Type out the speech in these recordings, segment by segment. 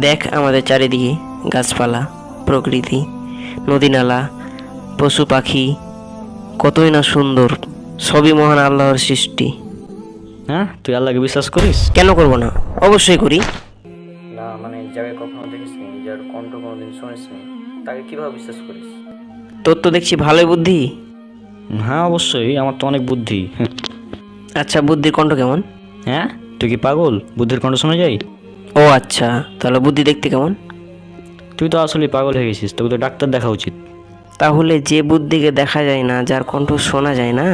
দেখ আমাদের চারিদিকে গাছপালা, প্রকৃতি, নদী-নালা, পশু পাখি, কতই না সুন্দর। সবই মহান আল্লাহর সৃষ্টি। হ্যাঁ, তুই আল্লাহকে বিশ্বাস করিস? কেন করব না, অবশ্যই করি। না মানে যাকে কখনো দেখিসনি, যার কণ্ঠ কোনোদিন শুনিসনি, তাকে কিভাবে বিশ্বাস করিস? তোর তো দেখছি ভালোই বুদ্ধি। হ্যাঁ অবশ্যই, আমার তো অনেক বুদ্ধি। আচ্ছা, বুদ্ধির কণ্ঠ কেমন? হ্যাঁ, তুই কি পাগল? বুদ্ধির কণ্ঠ শোনা যায়? ও আচ্ছা, তাহলে বুদ্ধি দেখতে কেমন? তুই তো আসলে পাগল হয়ে গেছিস, তোকে তো ডাক্তার দেখা উচিত। তাহলে যে বুদ্ধিকে দেখা যায় না, যার কণ্ঠ শোনা যায় না,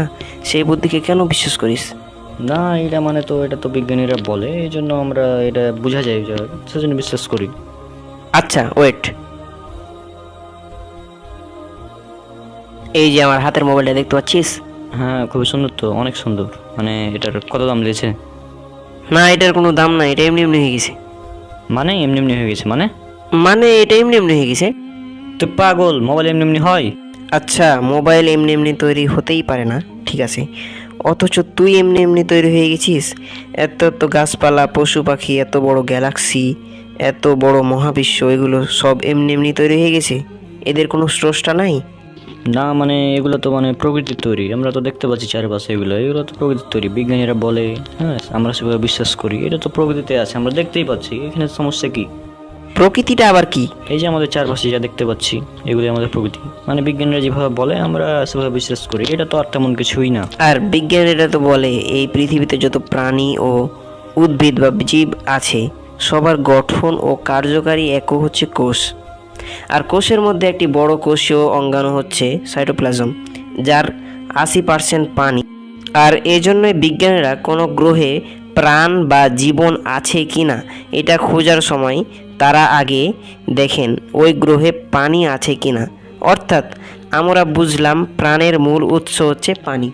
সেই বুদ্ধিকে কেন বিশ্বাস করিস? না এটা তো বিজ্ঞানীরা বলে, এই জন্য আমরা এটা বোঝা যায় যে সেজন্য বিশ্বাস করি। আচ্ছা ওয়েট, এই যে আমার হাতের মোবাইলটা দেখতে পাচ্ছিস? হ্যাঁ খুবই সুন্দর তো, অনেক সুন্দর। মানে এটার কত দাম লেগেছে? না, এটার কোনো দাম নাই, এটা এমনি এমনি হয়ে গেছে। মানে এমনি এমনি হয়ে গেছে মানে? মানে এটা এমনি এমনি হয়ে গেছে। তুই পাগল, মোবাইল এমনি এমনি হয়? আচ্ছা, মোবাইল এমনি এমনি তৈরি হতেই পারে না, ঠিক আছে, অথচ তুই এমনি এমনি তৈরি হয়ে গেছিস। এত এত গাছপালা, পশু পাখি, এত বড় গ্যালাক্সি, এত বড় মহাবিশ্ব, এগুলো সব এমনি এমনি তৈরি হয়ে গেছে? এদের কোনো স্রষ্টা নাই? না মানে এগুলো তো মানে প্রকৃতির তৈরি, আমরা তো দেখতে পাচ্ছি চারপাশে, এগুলো তো প্রকৃতির তৈরি, বিজ্ঞানীরা বলে। হ্যাঁ, আমরা সেভাবে বিশ্বাস করি, এটা তো প্রকৃতিতে আছে, আমরা দেখতেই পাচ্ছি, এখানে সমস্যা কি? প্রকৃতিটা আবার কি? এই যে আমাদের চারপাশে যা দেখতে পাচ্ছি, এগুলি আমাদের প্রকৃতি, মানে বিজ্ঞানীরা যেভাবে বলে আমরা সেভাবে বিশ্বাস করি, এটা তো আর তেমন কিছুই না। আর বিজ্ঞানীরা তো বলে এই পৃথিবীতে যত প্রাণী ও উদ্ভিদ বা জীব আছে, সবার গঠন ও কার্যকারী একক হচ্ছে কোষ। আর কোষের মধ্যে একটি বড় কোষীয় অঙ্গাণু হচ্ছে সাইটোপ্লাজম, যার 80% পানি। আর এই জন্যই বিজ্ঞানীরা কোনো গ্রহে প্রাণ বা জীবন আছে কি না এটা খোঁজার সময় তারা আগে দেখেন ওই গ্রহে পানি আছে কি না। অর্থাৎ আমরা বুঝলাম প্রাণের মূল উৎস হচ্ছে পানি।